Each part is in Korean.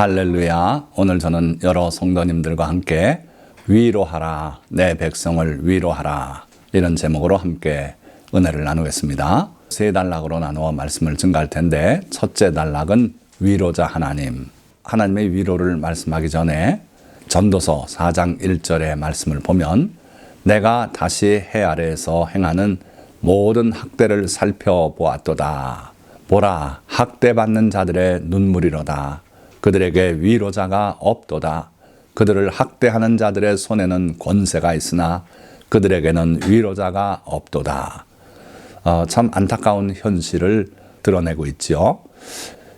할렐루야. 오늘 저는 여러 성도님들과 함께 위로하라, 내 백성을 위로하라, 이런 제목으로 함께 은혜를 나누겠습니다. 세 단락으로 나누어 말씀을 증가할 텐데, 첫째 단락은 위로자 하나님. 하나님의 위로를 말씀하기 전에 전도서 4장 1절의 말씀을 보면, 내가 다시 해 아래에서 행하는 모든 학대를 살펴보았도다. 보라, 학대받는 자들의 눈물이로다. 그들에게 위로자가 없도다. 그들을 학대하는 자들의 손에는 권세가 있으나 그들에게는 위로자가 없도다. 참 안타까운 현실을 드러내고 있지요.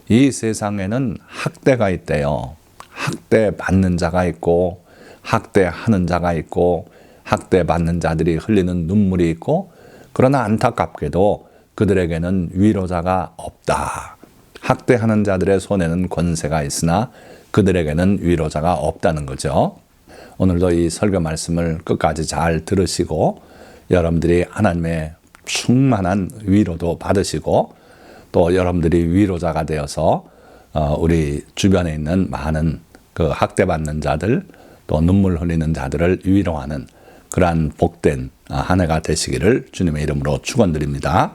이 세상에는 학대가 있대요. 학대받는 자가 있고 학대하는 자가 있고 학대받는 자들이 흘리는 눈물이 있고, 그러나 안타깝게도 그들에게는 위로자가 없다. 학대하는 자들의 손에는 권세가 있으나 그들에게는 위로자가 없다는 거죠. 오늘도 이 설교 말씀을 끝까지 잘 들으시고 여러분들이 하나님의 충만한 위로도 받으시고, 또 여러분들이 위로자가 되어서 우리 주변에 있는 많은 그 학대받는 자들, 또 눈물 흘리는 자들을 위로하는 그러한 복된 한 해가 되시기를 주님의 이름으로 축원드립니다.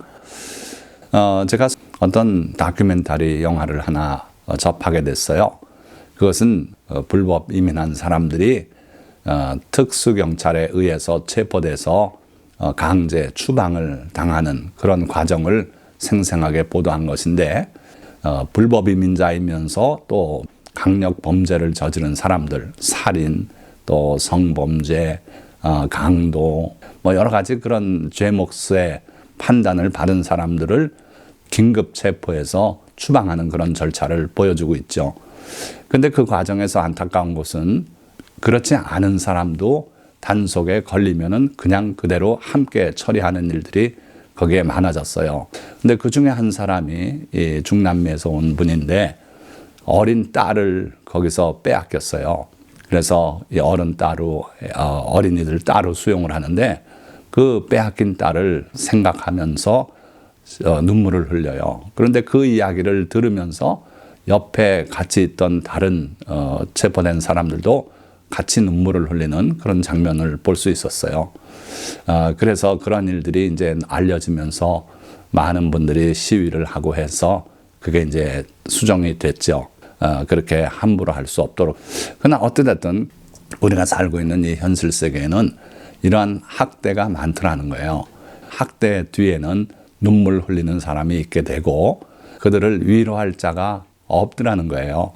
제가 어떤 다큐멘터리 영화를 하나 접하게 됐어요. 그것은 불법 이민한 사람들이 특수경찰에 의해서 체포돼서 강제 추방을 당하는 그런 과정을 생생하게 보도한 것인데, 불법 이민자이면서 또 강력 범죄를 저지른 사람들, 살인, 또 성범죄, 강도, 여러 가지 그런 죄 몫의 판단을 받은 사람들을 긴급 체포해서 추방하는 그런 절차를 보여주고 있죠. 근데 그 과정에서 안타까운 것은 그렇지 않은 사람도 단속에 걸리면은 그냥 그대로 함께 처리하는 일들이 거기에 많아졌어요. 근데 그 중에 한 사람이 이 중남미에서 온 분인데, 어린 딸을 거기서 빼앗겼어요. 그래서 이 어린이들 따로 수용을 하는데, 그 빼앗긴 딸을 생각하면서 눈물을 흘려요. 그런데 그 이야기를 들으면서 옆에 같이 있던 다른 체포된 사람들도 같이 눈물을 흘리는 그런 장면을 볼 수 있었어요. 그래서 그런 일들이 이제 알려지면서 많은 분들이 시위를 하고 해서 그게 이제 수정이 됐죠. 그렇게 함부로 할 수 없도록. 그러나 어찌됐든 우리가 살고 있는 이 현실 세계에는 이러한 학대가 많더라는 거예요. 학대 뒤에는 눈물 흘리는 사람이 있게 되고 그들을 위로할 자가 없더라는 거예요.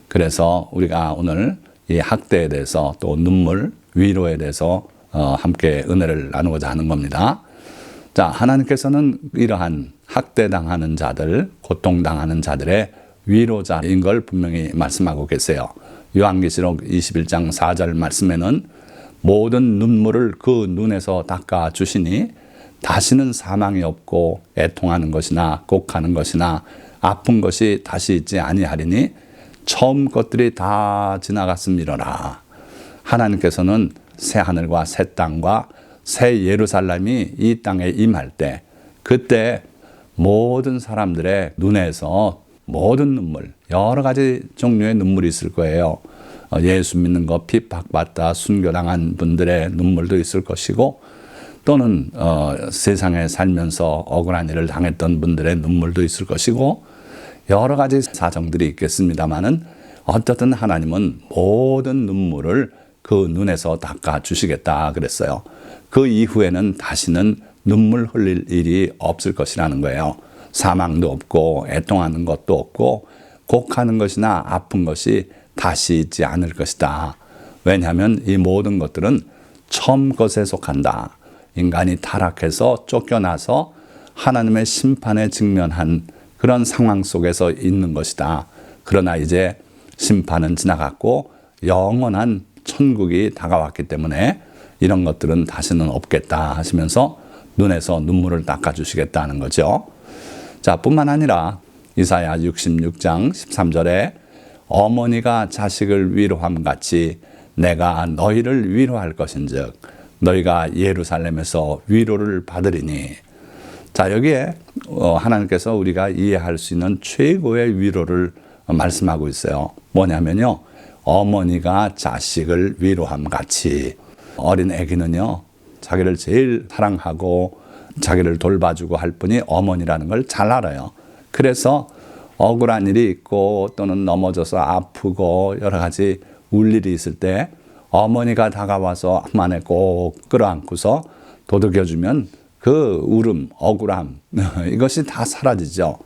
그래서 우리가 오늘 이 학대에 대해서, 또 눈물, 위로에 대해서 함께 은혜를 나누고자 하는 겁니다. 자, 하나님께서는 이러한 학대당하는 자들, 고통당하는 자들의 위로자인 걸 분명히 말씀하고 계세요. 요한계시록 21장 4절 말씀에는 모든 눈물을 그 눈에서 닦아 주시니 다시는 사망이 없고 애통하는 것이나 곡하는 것이나 아픈 것이 다시 있지 아니하리니 처음 것들이 다 지나갔음이로라. 하나님께서는 새 하늘과 새 땅과 새 예루살렘이 이 땅에 임할 때, 그때 모든 사람들의 눈에서 모든 눈물, 여러 가지 종류의 눈물이 있을 거예요. 예수 믿는 거 핍박받다 순교당한 분들의 눈물도 있을 것이고, 또는 세상에 살면서 억울한 일을 당했던 분들의 눈물도 있을 것이고, 여러 가지 사정들이 있겠습니다마는 어떻든 하나님은 모든 눈물을 그 눈에서 닦아 주시겠다 그랬어요. 그 이후에는 다시는 눈물 흘릴 일이 없을 것이라는 거예요. 사망도 없고 애통하는 것도 없고 곡하는 것이나 아픈 것이 다시 있지 않을 것이다. 왜냐하면 이 모든 것들은 처음 것에 속한다. 인간이 타락해서 쫓겨나서 하나님의 심판에 직면한 그런 상황 속에서 있는 것이다. 그러나 이제 심판은 지나갔고 영원한 천국이 다가왔기 때문에 이런 것들은 다시는 없겠다 하시면서 눈에서 눈물을 닦아주시겠다는 거죠. 자, 뿐만 아니라 이사야 66장 13절에 어머니가 자식을 위로함 같이 내가 너희를 위로할 것인즉 너희가 예루살렘에서 위로를 받으리니. 자, 여기에 하나님께서 우리가 이해할 수 있는 최고의 위로를 말씀하고 있어요. 뭐냐면요, 어머니가 자식을 위로함 같이. 어린 아기는요, 자기를 제일 사랑하고 자기를 돌봐주고 할 분이 어머니라는 걸 잘 알아요. 그래서 억울한 일이 있고 또는 넘어져서 아프고 여러 가지 울 일이 있을 때 어머니가 다가와서 품 안에 꼭 끌어안고서 도둑여주면 그 울음, 억울함 이것이 다 사라지죠.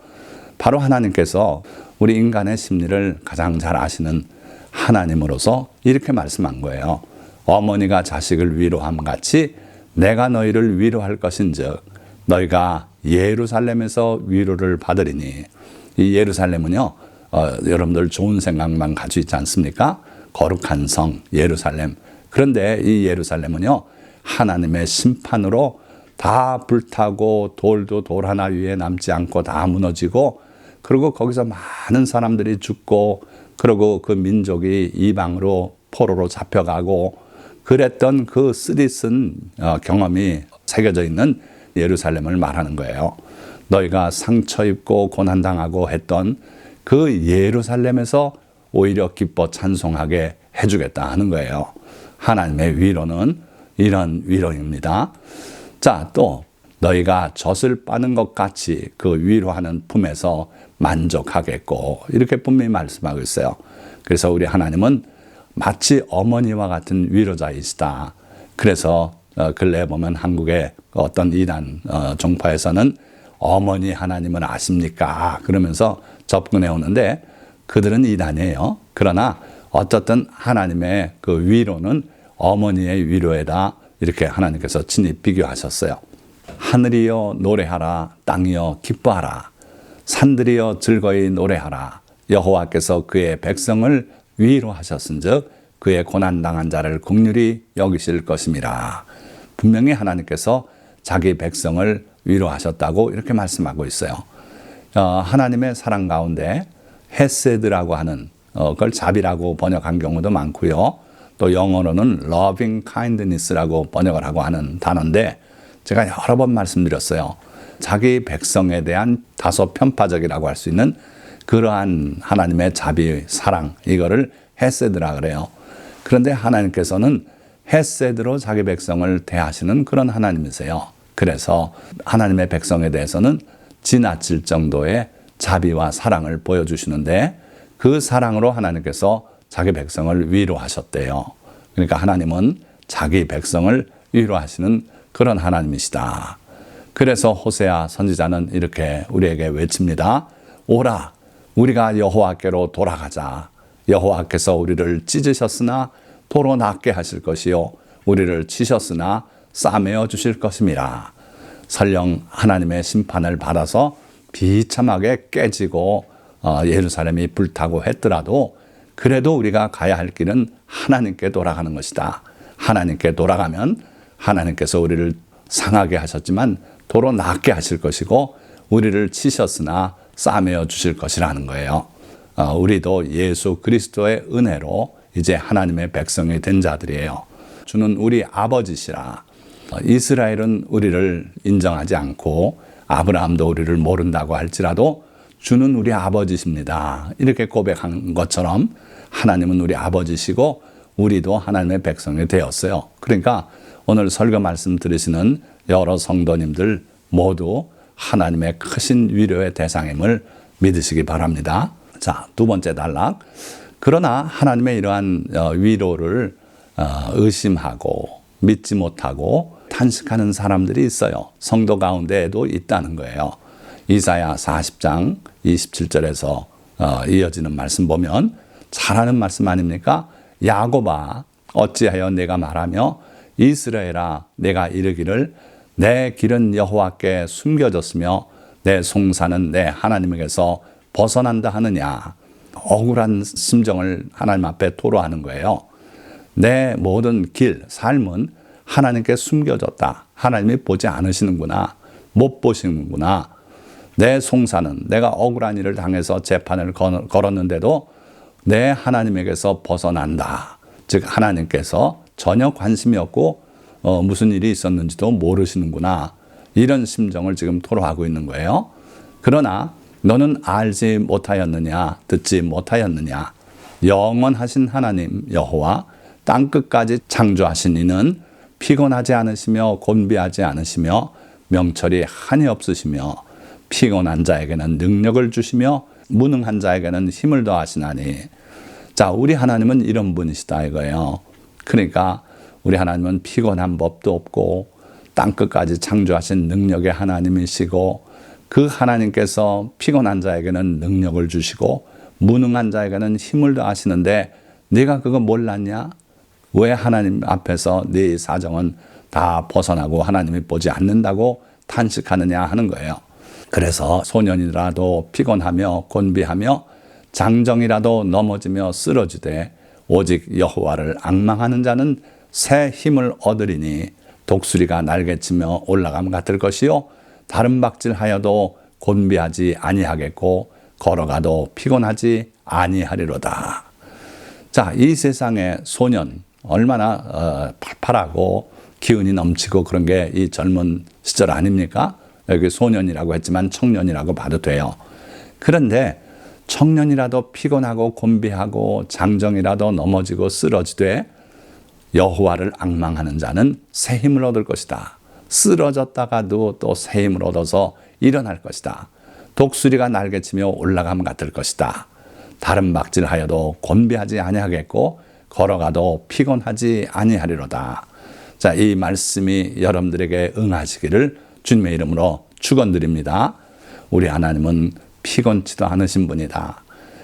바로 하나님께서 우리 인간의 심리를 가장 잘 아시는 하나님으로서 이렇게 말씀한 거예요. 어머니가 자식을 위로함 같이 내가 너희를 위로할 것인즉 너희가 예루살렘에서 위로를 받으리니. 이 예루살렘은요, 여러분들 좋은 생각만 가지고 있지 않습니까? 거룩한 성 예루살렘. 그런데 이 예루살렘은요, 하나님의 심판으로 다 불타고 돌도 돌 하나 위에 남지 않고 다 무너지고, 그리고 거기서 많은 사람들이 죽고, 그리고 그 민족이 이방으로 포로로 잡혀가고 그랬던 그 쓰디쓴 경험이 새겨져 있는 예루살렘을 말하는 거예요. 너희가 상처 입고 고난당하고 했던 그 예루살렘에서 오히려 기뻐 찬송하게 해주겠다 하는 거예요. 하나님의 위로는 이런 위로입니다. 자, 또 너희가 젖을 빠는 것 같이 그 위로하는 품에서 만족하겠고, 이렇게 분명히 말씀하고 있어요. 그래서 우리 하나님은 마치 어머니와 같은 위로자이시다. 그래서 근래에 보면 한국의 어떤 이단 종파에서는 어머니 하나님을 아십니까? 그러면서 접근해 오는데 그들은 이단이에요. 그러나 어쨌든 하나님의 그 위로는 어머니의 위로에다 이렇게 하나님께서 친히 비교하셨어요. 하늘이여 노래하라, 땅이여 기뻐하라, 산들이여 즐거이 노래하라. 여호와께서 그의 백성을 위로하셨은즉 그의 고난당한 자를 긍휼히 여기실 것임이라. 분명히 하나님께서 자기 백성을 위로하셨다고 이렇게 말씀하고 있어요. 하나님의 사랑 가운데 헤세드라고 하는 그걸 자비라고 번역한 경우도 많고요. 또 영어로는 loving kindness라고 번역을 하고 하는 단어인데 제가 여러 번 말씀드렸어요. 자기 백성에 대한 다소 편파적이라고 할 수 있는 그러한 하나님의 자비, 사랑, 이거를 헤세드라 그래요. 그런데 하나님께서는 헤세드로 자기 백성을 대하시는 그런 하나님이세요. 그래서 하나님의 백성에 대해서는 지나칠 정도의 자비와 사랑을 보여주시는데 그 사랑으로 하나님께서 자기 백성을 위로하셨대요. 그러니까 하나님은 자기 백성을 위로하시는 그런 하나님이시다. 그래서 호세아 선지자는 이렇게 우리에게 외칩니다. 오라, 우리가 여호와께로 돌아가자. 여호와께서 우리를 찢으셨으나 도로 낫게 하실 것이요 우리를 치셨으나 싸매어 주실 것임이라. 설령 하나님의 심판을 받아서 비참하게 깨지고 예루살렘이 불타고 했더라도 그래도 우리가 가야 할 길은 하나님께 돌아가는 것이다. 하나님께 돌아가면 하나님께서 우리를 상하게 하셨지만 도로 낫게 하실 것이고 우리를 치셨으나 싸매어 주실 것이라는 거예요. 우리도 예수 그리스도의 은혜로 이제 하나님의 백성이 된 자들이에요. 주는 우리 아버지시라. 이스라엘은 우리를 인정하지 않고 아브라함도 우리를 모른다고 할지라도 주는 우리 아버지십니다. 이렇게 고백한 것처럼 하나님은 우리 아버지시고 우리도 하나님의 백성이 되었어요. 그러니까 오늘 설교 말씀 들으시는 여러 성도님들 모두 하나님의 크신 위로의 대상임을 믿으시기 바랍니다. 자, 두 번째 단락. 그러나 하나님의 이러한 위로를 의심하고 믿지 못하고 탄식하는 사람들이 있어요. 성도 가운데에도 있다는 거예요. 이사야 40장 27절에서 이어지는 말씀 보면 잘하는 말씀 아닙니까? 야곱아 어찌하여 내가 말하며 이스라엘아 내가 이르기를 내 길은 여호와께 숨겨졌으며 내 송사는 내 하나님에게서 벗어난다 하느냐. 억울한 심정을 하나님 앞에 토로하는 거예요. 내 모든 길, 삶은 하나님께 숨겨졌다. 하나님이 보지 않으시는구나. 못 보시는구나. 내 송사는 내가 억울한 일을 당해서 재판을 걸었는데도 내 하나님에게서 벗어난다. 즉 하나님께서 전혀 관심이 없고 무슨 일이 있었는지도 모르시는구나. 이런 심정을 지금 토로하고 있는 거예요. 그러나 너는 알지 못하였느냐, 듣지 못하였느냐. 영원하신 하나님 여호와 땅끝까지 창조하신 이는 피곤하지 않으시며 곤비하지 않으시며 명철이 한이 없으시며 피곤한 자에게는 능력을 주시며 무능한 자에게는 힘을 더하시나니. 자, 우리 하나님은 이런 분이시다 이거예요. 그러니까 우리 하나님은 피곤한 법도 없고 땅끝까지 창조하신 능력의 하나님이시고, 그 하나님께서 피곤한 자에게는 능력을 주시고 무능한 자에게는 힘을 더하시는데 네가 그거 몰랐냐? 왜 하나님 앞에서 네 사정은 다 벗어나고 하나님이 보지 않는다고 탄식하느냐 하는 거예요. 그래서 소년이라도 피곤하며 곤비하며 장정이라도 넘어지며 쓰러지되 오직 여호와를 앙망하는 자는 새 힘을 얻으리니 독수리가 날개치며 올라감 같을 것이요 다른 박질하여도 곤비하지 아니하겠고 걸어가도 피곤하지 아니하리로다. 자, 이 세상의 소년 얼마나 팔팔하고 기운이 넘치고 그런 게 이 젊은 시절 아닙니까? 여기 소년이라고 했지만 청년이라고 봐도 돼요. 그런데 청년이라도 피곤하고 곤비하고 장정이라도 넘어지고 쓰러지되 여호와를 앙망하는 자는 새 힘을 얻을 것이다. 쓰러졌다가도 또 새 힘을 얻어서 일어날 것이다. 독수리가 날개치며 올라감 같을 것이다. 다른 박질하여도 곤비하지 아니하겠고 걸어가도 피곤하지 아니하리로다. 자, 이 말씀이 여러분들에게 응하시기를 주님의 이름으로 축원드립니다. 우리 하나님은 피곤치도 않으신 분이다.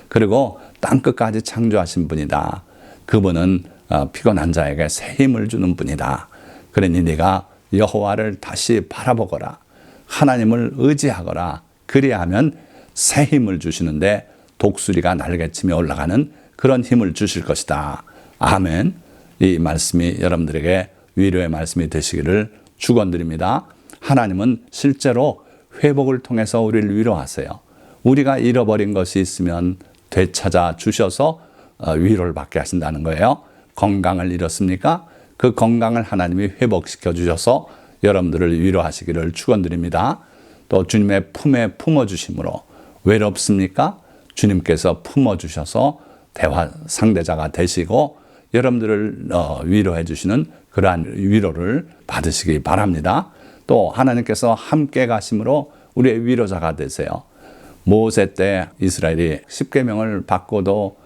그리고 땅끝까지 창조하신 분이다. 그분은 피곤한 자에게 새 힘을 주는 분이다. 그러니 네가 여호와를 다시 바라보거라. 하나님을 의지하거라. 그리하면 새 힘을 주시는데 독수리가 날개치며 올라가는 그런 힘을 주실 것이다. 아멘. 이 말씀이 여러분들에게 위로의 말씀이 되시기를 축원드립니다. 하나님은 실제로 회복을 통해서 우리를 위로하세요. 우리가 잃어버린 것이 있으면 되찾아 주셔서 위로를 받게 하신다는 거예요. 건강을 잃었습니까? 그 건강을 하나님이 회복시켜 주셔서 여러분들을 위로하시기를 축원드립니다. 또 주님의 품에 품어주심으로 외롭습니까? 주님께서 품어주셔서 대화 상대자가 되시고 여러분들을 위로해 주시는 그러한 위로를 받으시기 바랍니다. 또 하나님께서 함께 가심으로 우리의 위로자가 되세요. 모세 때 이스라엘이 십계명을 받고도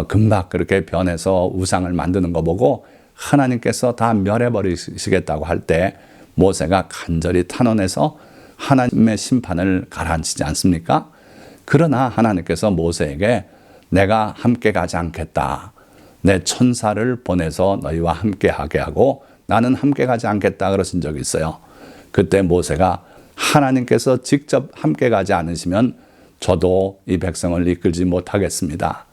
금방 그렇게 변해서 우상을 만드는 거 보고 하나님께서 다 멸해버리시겠다고 할 때 모세가 간절히 탄원해서 하나님의 심판을 가라앉히지 않습니까? 그러나 하나님께서 모세에게 내가 함께 가지 않겠다. 내 천사를 보내서 너희와 함께 하게 하고 나는 함께 가지 않겠다 그러신 적이 있어요. 그때 모세가 하나님께서 직접 함께 가지 않으시면 저도 이 백성을 이끌지 못하겠습니다.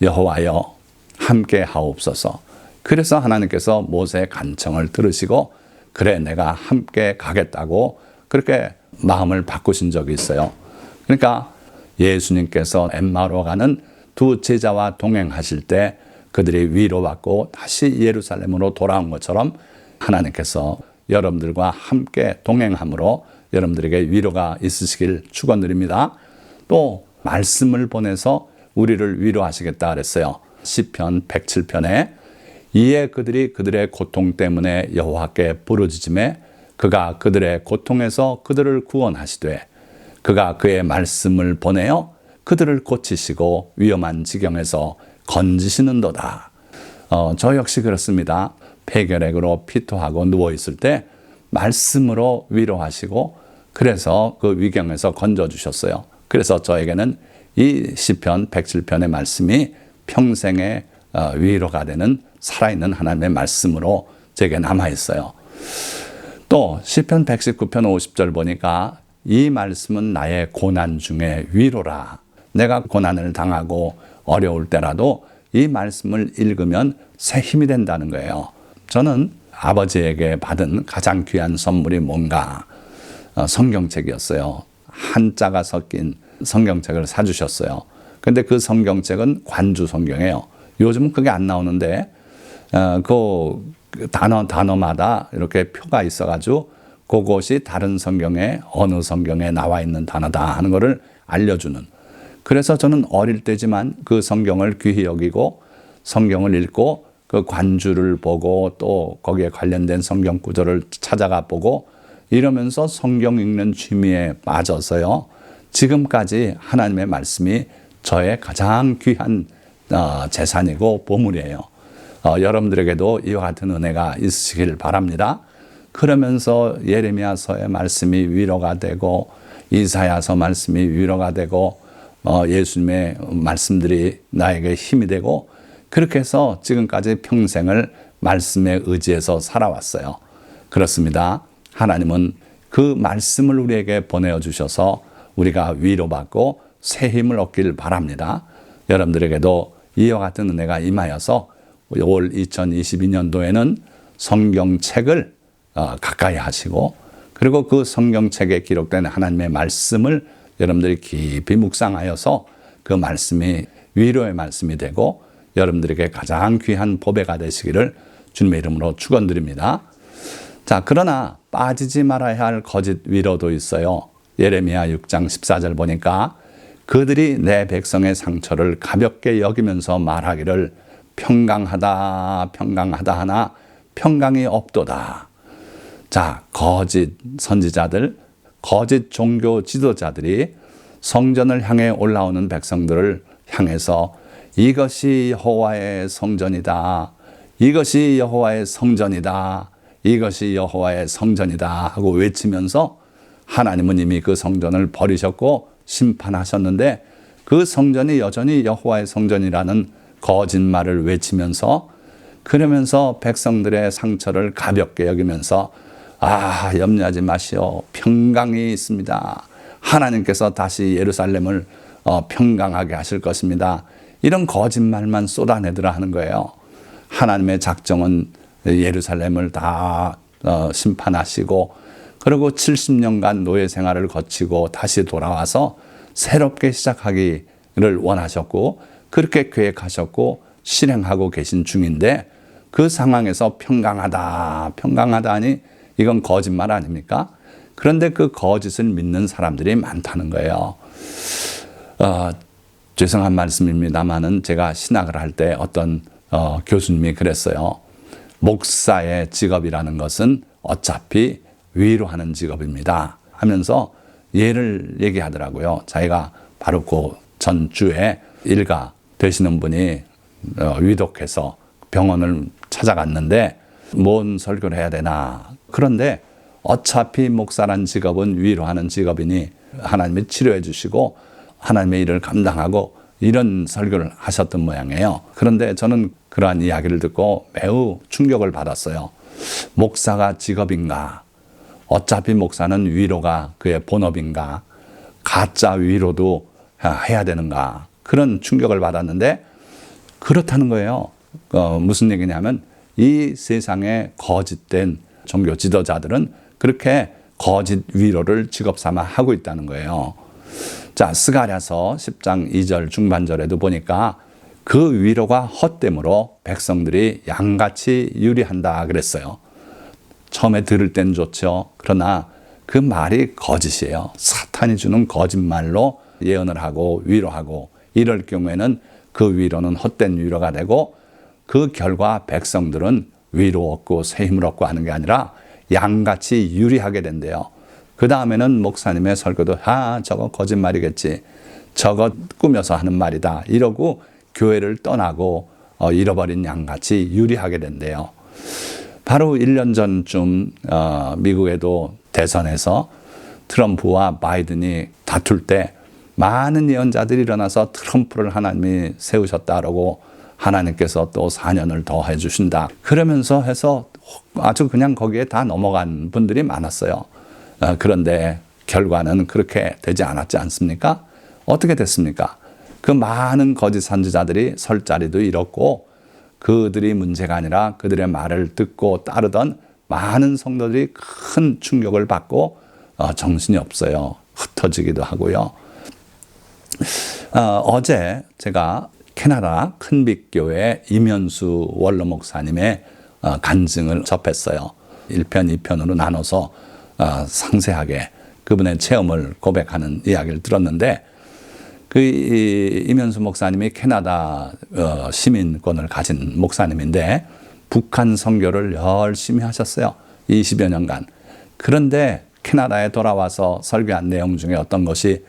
여호와여 함께 하옵소서. 그래서 하나님께서 모세의 간청을 들으시고 그래 내가 함께 가겠다고 그렇게 마음을 바꾸신 적이 있어요. 그러니까 예수님께서 엠마오로 가는 두 제자와 동행하실 때 그들이 위로받고 다시 예루살렘으로 돌아온 것처럼 하나님께서 여러분들과 함께 동행함으로 여러분들에게 위로가 있으시길 축원드립니다. 또 말씀을 보내서 우리를 위로하시겠다 그랬어요. 시편 107편에 이에 그들이 그들의 고통 때문에 여호와께 부르짖음에 그가 그들의 고통에서 그들을 구원하시되 그가 그의 말씀을 보내어 그들을 고치시고 위험한 지경에서 건지시는도다. 저 역시 그렇습니다. 폐결핵으로 피토하고 누워있을 때 말씀으로 위로하시고 그래서 그 위경에서 건져주셨어요. 그래서 저에게는 이 시편 107편의 말씀이 평생의 위로가 되는 살아있는 하나님의 말씀으로 제게 남아있어요. 또 시편 119편 50절 보니까 이 말씀은 나의 고난 중에 위로라. 내가 고난을 당하고 어려울 때라도 이 말씀을 읽으면 새 힘이 된다는 거예요. 저는 아버지에게 받은 가장 귀한 선물이 뭔가 성경책이었어요. 한자가 섞인 성경책을 사주셨어요. 근데 그 성경책은 관주 성경이에요. 요즘은 그게 안 나오는데 그 단어마다 이렇게 표가 있어가지고 그것이 다른 성경에 어느 성경에 나와 있는 단어다 하는 것을 알려주는. 그래서 저는 어릴 때지만 그 성경을 귀히 여기고 성경을 읽고 그 관주를 보고 또 거기에 관련된 성경 구절을 찾아가 보고 이러면서 성경 읽는 취미에 빠져서요. 지금까지 하나님의 말씀이 저의 가장 귀한 재산이고 보물이에요. 여러분들에게도 이와 같은 은혜가 있으시길 바랍니다. 그러면서 예레미야서의 말씀이 위로가 되고 이사야서 말씀이 위로가 되고 예수님의 말씀들이 나에게 힘이 되고 그렇게 해서 지금까지 평생을 말씀에 의지해서 살아왔어요. 그렇습니다. 하나님은 그 말씀을 우리에게 보내주셔서 우리가 위로받고 새 힘을 얻길 바랍니다. 여러분들에게도 이와 같은 은혜가 임하여서 올 2022년도에는 성경책을 가까이 하시고 그리고 그 성경책에 기록된 하나님의 말씀을 여러분들이 깊이 묵상하여서 그 말씀이 위로의 말씀이 되고 여러분들에게 가장 귀한 보배가 되시기를 주님의 이름으로 축원드립니다. 자, 그러나 빠지지 말아야 할 거짓 위로도 있어요. 예레미야 6장 14절 보니까 그들이 내 백성의 상처를 가볍게 여기면서 말하기를 평강하다 하나 평강이 없도다. 자, 거짓 선지자들, 거짓 종교 지도자들이 성전을 향해 올라오는 백성들을 향해서 이것이 여호와의 성전이다. 이것이 여호와의 성전이다. 이것이 여호와의 성전이다 하고 외치면서 하나님은 이미 그 성전을 버리셨고 심판하셨는데 그 성전이 여전히 여호와의 성전이라는 거짓말을 외치면서 그러면서 백성들의 상처를 가볍게 여기면서 염려하지 마시오. 평강이 있습니다. 하나님께서 다시 예루살렘을 평강하게 하실 것입니다. 이런 거짓말만 쏟아내더라 하는 거예요. 하나님의 작정은 예루살렘을 다 심판하시고 그리고 70년간 노예 생활을 거치고 다시 돌아와서 새롭게 시작하기를 원하셨고 그렇게 계획하셨고 실행하고 계신 중인데 그 상황에서 평강하다 하니 이건 거짓말 아닙니까? 그런데 그 거짓을 믿는 사람들이 많다는 거예요. 죄송한 말씀입니다만은 제가 신학을 할 때 어떤 교수님이 그랬어요. 목사의 직업이라는 것은 어차피 위로하는 직업입니다 하면서 예를 얘기하더라고요. 자기가 바로 그 전주에 일가 되시는 분이 위독해서 병원을 찾아갔는데 뭔 설교를 해야 되나. 그런데 어차피 목사란 직업은 위로하는 직업이니 하나님이 치료해 주시고 하나님의 일을 감당하고 이런 설교를 하셨던 모양이에요. 그런데 저는 그러한 이야기를 듣고 매우 충격을 받았어요. 목사가 직업인가? 어차피 목사는 위로가 그의 본업인가? 가짜 위로도 해야 되는가? 그런 충격을 받았는데 그렇다는 거예요. 무슨 얘기냐면 이 세상에 거짓된 종교 지도자들은 그렇게 거짓 위로를 직업 삼아 하고 있다는 거예요. 자, 스가랴서 10장 2절 중반절에도 보니까 그 위로가 헛됨으로 백성들이 양같이 유리한다 그랬어요. 처음에 들을 땐 좋죠. 그러나 그 말이 거짓이에요. 사탄이 주는 거짓말로 예언을 하고 위로하고 이럴 경우에는 그 위로는 헛된 위로가 되고 그 결과 백성들은 위로 얻고 새 힘을 얻고 하는 게 아니라 양같이 유리하게 된대요. 그 다음에는 목사님의 설교도 저거 거짓말이겠지. 저거 꾸며서 하는 말이다. 이러고 교회를 떠나고 잃어버린 양같이 유리하게 된대요. 바로 1년 전쯤 미국에도 대선에서 트럼프와 바이든이 다툴 때 많은 예언자들이 일어나서 트럼프를 하나님이 세우셨다라고 하나님께서 또 4년을 더 해주신다. 그러면서 해서 아주 그냥 거기에 다 넘어간 분들이 많았어요. 그런데 결과는 그렇게 되지 않았지 않습니까? 어떻게 됐습니까? 그 많은 거짓 선지자들이 설 자리도 잃었고 그들이 문제가 아니라 그들의 말을 듣고 따르던 많은 성도들이 큰 충격을 받고 정신이 없어요. 흩어지기도 하고요. 어제 제가 캐나다 큰빛교회 이면수 원로 목사님의 간증을 접했어요. 1편, 2편으로 나눠서 상세하게 그분의 체험을 고백하는 이야기를 들었는데 이면수 목사님이 캐나다 시민권을 가진 목사님인데 북한 선교를 열심히 하셨어요. 20여 년간. 그런데 캐나다에 돌아와서 설교한 내용 중에 어떤 것이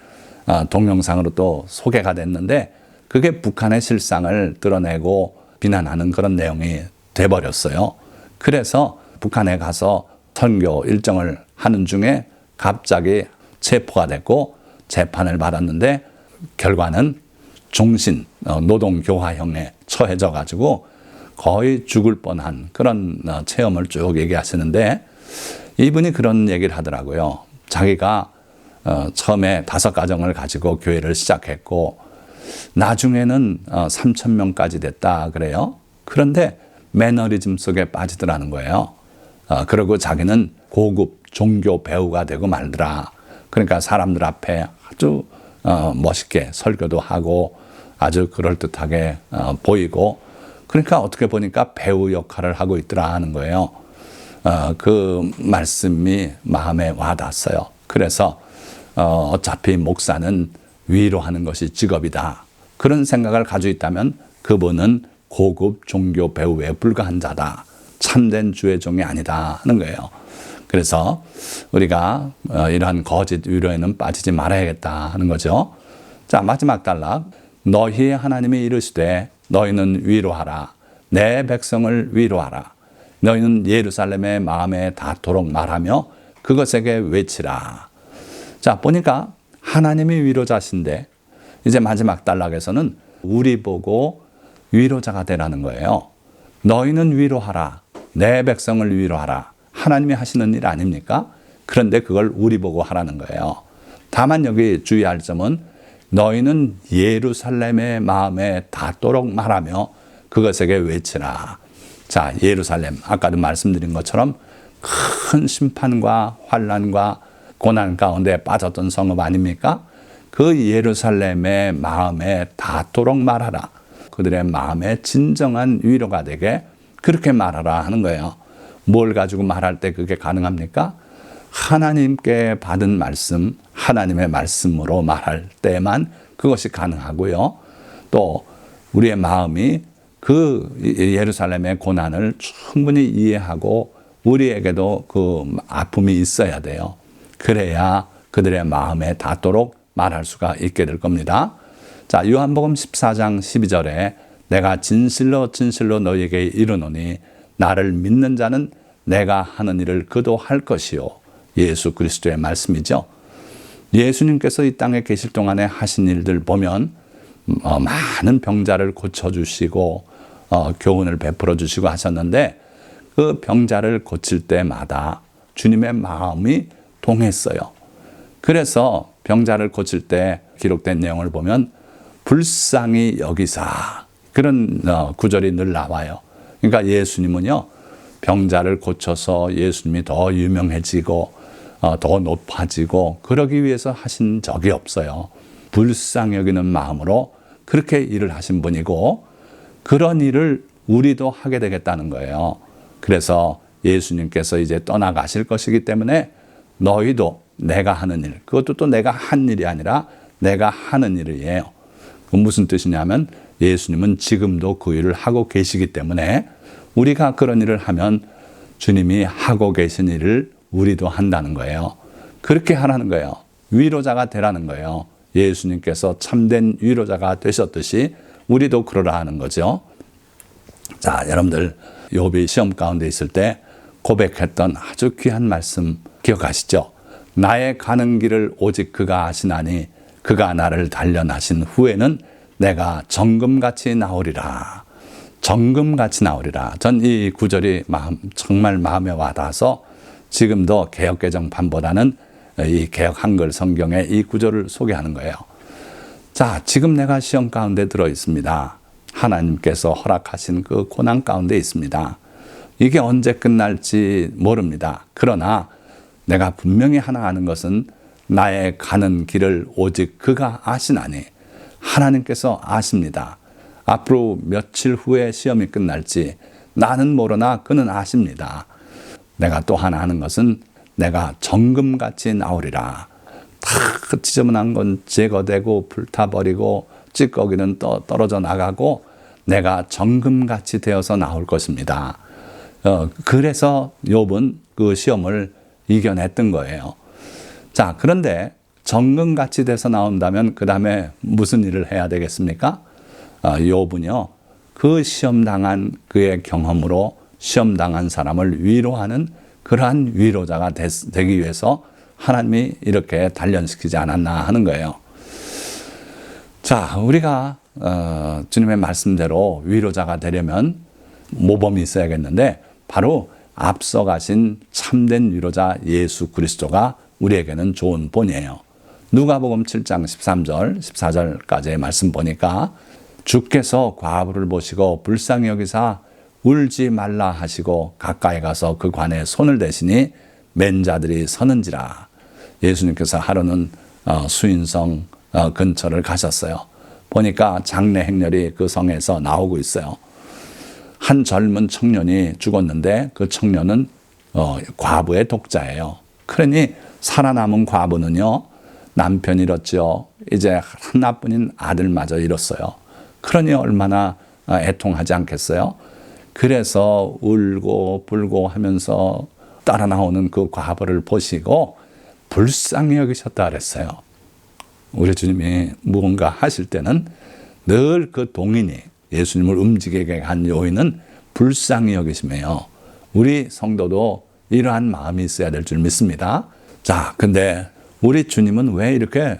동영상으로 또 소개가 됐는데 그게 북한의 실상을 드러내고 비난하는 그런 내용이 돼버렸어요. 그래서 북한에 가서 선교 일정을 하는 중에 갑자기 체포가 됐고 재판을 받았는데 결과는 종신 노동교화형에 처해져 가지고 거의 죽을 뻔한 그런 체험을 쭉 얘기하시는데 이분이 그런 얘기를 하더라고요. 자기가 처음에 5가정을 가지고 교회를 시작했고 나중에는 3,000명까지 됐다 그래요. 그런데 매너리즘 속에 빠지더라는 거예요. 그리고 자기는 고급 종교 배우가 되고 말더라. 그러니까 사람들 앞에 아주 멋있게 설교도 하고 아주 그럴듯하게 보이고 그러니까 어떻게 보니까 배우 역할을 하고 있더라 하는 거예요. 그 말씀이 마음에 와닿았어요. 그래서 어차피 목사는 위로하는 것이 직업이다. 그런 생각을 가지고 있다면 그분은 고급 종교 배우에 불과한 자다. 참된 주의 종이 아니다 하는 거예요. 그래서 우리가 이러한 거짓 위로에는 빠지지 말아야겠다 하는 거죠. 자, 마지막 단락. 너희 하나님이 이르시되 너희는 위로하라. 내 백성을 위로하라. 너희는 예루살렘의 마음에 닿도록 말하며 그것에게 외치라. 자, 보니까 하나님이 위로자신데 이제 마지막 단락에서는 우리 보고 위로자가 되라는 거예요. 너희는 위로하라. 내 백성을 위로하라. 하나님이 하시는 일 아닙니까? 그런데 그걸 우리 보고 하라는 거예요. 다만 여기 주의할 점은 너희는 예루살렘의 마음에 닿도록 말하며 그것에게 외치라. 자, 예루살렘 아까도 말씀드린 것처럼 큰 심판과 환난과 고난 가운데 빠졌던 성읍 아닙니까? 그 예루살렘의 마음에 닿도록 말하라. 그들의 마음에 진정한 위로가 되게 그렇게 말하라 하는 거예요. 뭘 가지고 말할 때 그게 가능합니까? 하나님께 받은 말씀, 하나님의 말씀으로 말할 때만 그것이 가능하고요. 또 우리의 마음이 그 예루살렘의 고난을 충분히 이해하고 우리에게도 그 아픔이 있어야 돼요. 그래야 그들의 마음에 닿도록 말할 수가 있게 될 겁니다. 자, 요한복음 14장 12절에 내가 진실로 진실로 너희에게 이르노니 나를 믿는 자는 내가 하는 일을 그도 할 것이요. 예수 그리스도의 말씀이죠. 예수님께서 이 땅에 계실 동안에 하신 일들 보면 많은 병자를 고쳐주시고 교훈을 베풀어 주시고 하셨는데 그 병자를 고칠 때마다 주님의 마음이 동했어요. 그래서 병자를 고칠 때 기록된 내용을 보면 불쌍히 여기사 그런 구절이 늘 나와요. 그러니까 예수님은요 병자를 고쳐서 예수님이 더 유명해지고 더 높아지고 그러기 위해서 하신 적이 없어요. 불쌍히 여기는 마음으로 그렇게 일을 하신 분이고 그런 일을 우리도 하게 되겠다는 거예요. 그래서 예수님께서 이제 떠나가실 것이기 때문에 너희도 내가 하는 일, 그것도 또 내가 한 일이 아니라 내가 하는 일이에요. 그 무슨 뜻이냐면 예수님은 지금도 그 일을 하고 계시기 때문에 우리가 그런 일을 하면 주님이 하고 계신 일을 우리도 한다는 거예요. 그렇게 하라는 거예요. 위로자가 되라는 거예요. 예수님께서 참된 위로자가 되셨듯이 우리도 그러라 하는 거죠. 자, 여러분들 욥이 시험 가운데 있을 때 고백했던 아주 귀한 말씀 기억하시죠? 나의 가는 길을 오직 그가 아시나니 그가 나를 단련하신 후에는 내가 정금같이 나오리라. 정금같이 나오리라. 전 이 구절이 정말 마음에 와닿아서 지금도 개역개정판보다는 이 개역 한글 성경에 이 구절을 소개하는 거예요. 자, 지금 내가 시험 가운데 들어 있습니다. 하나님께서 허락하신 그 고난 가운데 있습니다. 이게 언제 끝날지 모릅니다. 그러나 내가 분명히 하나 아는 것은 나의 가는 길을 오직 그가 아시나니 하나님께서 아십니다. 앞으로 며칠 후에 시험이 끝날지 나는 모르나 그는 아십니다. 내가 또 하나 아는 것은 내가 정금같이 나오리라. 다 지저분한 건 제거되고 불타버리고 찌꺼기는 떨어져 나가고 내가 정금같이 되어서 나올 것입니다. 그래서 욥은 그 시험을 이겨냈던 거예요. 자, 그런데 정금같이 돼서 나온다면 그 다음에 무슨 일을 해야 되겠습니까? 욥은요, 그 시험당한 그의 경험으로 시험당한 사람을 위로하는 그러한 위로자가 되기 위해서 하나님이 이렇게 단련시키지 않았나 하는 거예요. 자, 우리가 주님의 말씀대로 위로자가 되려면 모범이 있어야겠는데 바로 앞서가신 참된 위로자 예수 그리스도가 우리에게는 좋은 본이에요. 누가복음 7장 13절, 14절까지의 말씀 보니까 주께서 과부를 보시고 불쌍히 여기사 울지 말라 하시고 가까이 가서 그 관에 손을 대시니 맨 자들이 서는지라. 예수님께서 하루는 수인성 근처를 가셨어요. 보니까 장례 행렬이 그 성에서 나오고 있어요. 한 젊은 청년이 죽었는데 그 청년은 과부의 독자예요. 그러니 살아남은 과부는요, 남편 잃었죠. 이제 하나뿐인 아들마저 잃었어요. 그러니 얼마나 애통하지 않겠어요? 그래서 울고 불고 하면서 따라 나오는 그 과부를 보시고 불쌍히 여기셨다 그랬어요. 우리 주님이 무언가 하실 때는 늘 그 동인이 예수님을 움직이게 한 요인은 불쌍히 여기심이에요. 우리 성도도 이러한 마음이 있어야 될 줄 믿습니다. 자, 근데 우리 주님은 왜 이렇게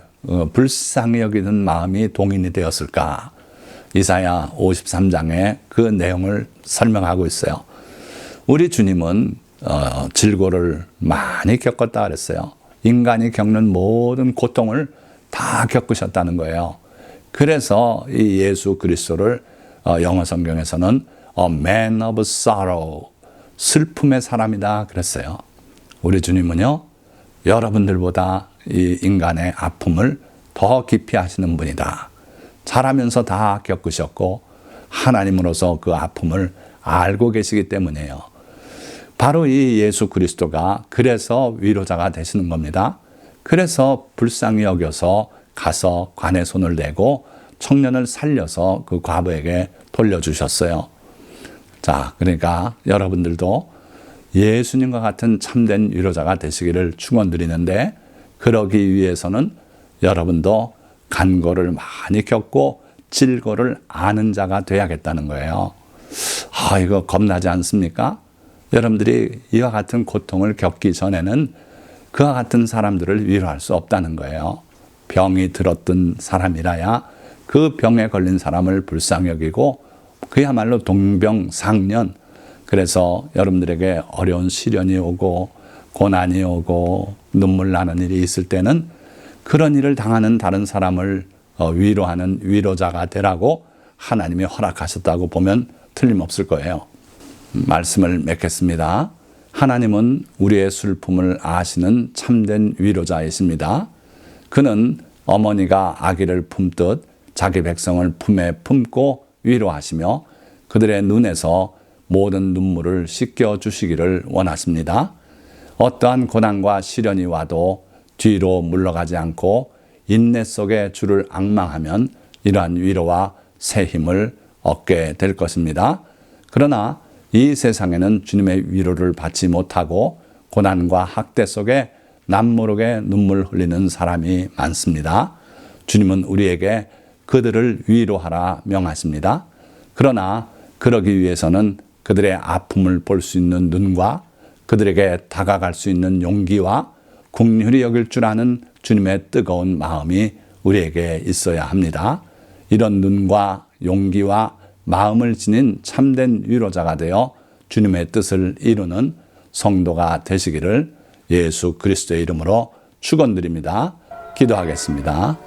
불쌍히 여기는 마음이 동인이 되었을까? 이사야 53장에 그 내용을 설명하고 있어요. 우리 주님은 질고를 많이 겪었다 그랬어요. 인간이 겪는 모든 고통을 다 겪으셨다는 거예요. 그래서 이 예수 그리스도를 영어 성경에서는 A man of sorrow, 슬픔의 사람이다 그랬어요. 우리 주님은요, 여러분들보다 이 인간의 아픔을 더 깊이 하시는 분이다. 자라면서 다 겪으셨고 하나님으로서 그 아픔을 알고 계시기 때문이에요. 바로 이 예수 그리스도가 그래서 위로자가 되시는 겁니다. 그래서 불쌍히 여겨서 가서 관에 손을 대고 청년을 살려서 그 과부에게 돌려주셨어요. 자, 그러니까 여러분들도 예수님과 같은 참된 위로자가 되시기를 축원드리는데, 그러기 위해서는 여러분도 간고를 많이 겪고 질고를 아는 자가 돼야겠다는 거예요. 이거 겁나지 않습니까? 여러분들이 이와 같은 고통을 겪기 전에는 그와 같은 사람들을 위로할 수 없다는 거예요. 병이 들었던 사람이라야 그 병에 걸린 사람을 불쌍히 여기고 그야말로 동병상련, 그래서 여러분들에게 어려운 시련이 오고 고난이 오고 눈물 나는 일이 있을 때는 그런 일을 당하는 다른 사람을 위로하는 위로자가 되라고 하나님이 허락하셨다고 보면 틀림없을 거예요. 말씀을 맺겠습니다. 하나님은 우리의 슬픔을 아시는 참된 위로자이십니다. 그는 어머니가 아기를 품듯 자기 백성을 품에 품고 위로하시며 그들의 눈에서 모든 눈물을 씻겨주시기를 원하십니다. 어떠한 고난과 시련이 와도 뒤로 물러가지 않고 인내 속에 주를 앙망하면 이러한 위로와 새 힘을 얻게 될 것입니다. 그러나 이 세상에는 주님의 위로를 받지 못하고 고난과 학대 속에 남모르게 눈물 흘리는 사람이 많습니다. 주님은 우리에게 그들을 위로하라 명하십니다. 그러나 그러기 위해서는 그들의 아픔을 볼 수 있는 눈과 그들에게 다가갈 수 있는 용기와 긍휼히 여길 줄 아는 주님의 뜨거운 마음이 우리에게 있어야 합니다. 이런 눈과 용기와 마음을 지닌 참된 위로자가 되어 주님의 뜻을 이루는 성도가 되시기를 예수 그리스도의 이름으로 축원드립니다. 기도하겠습니다.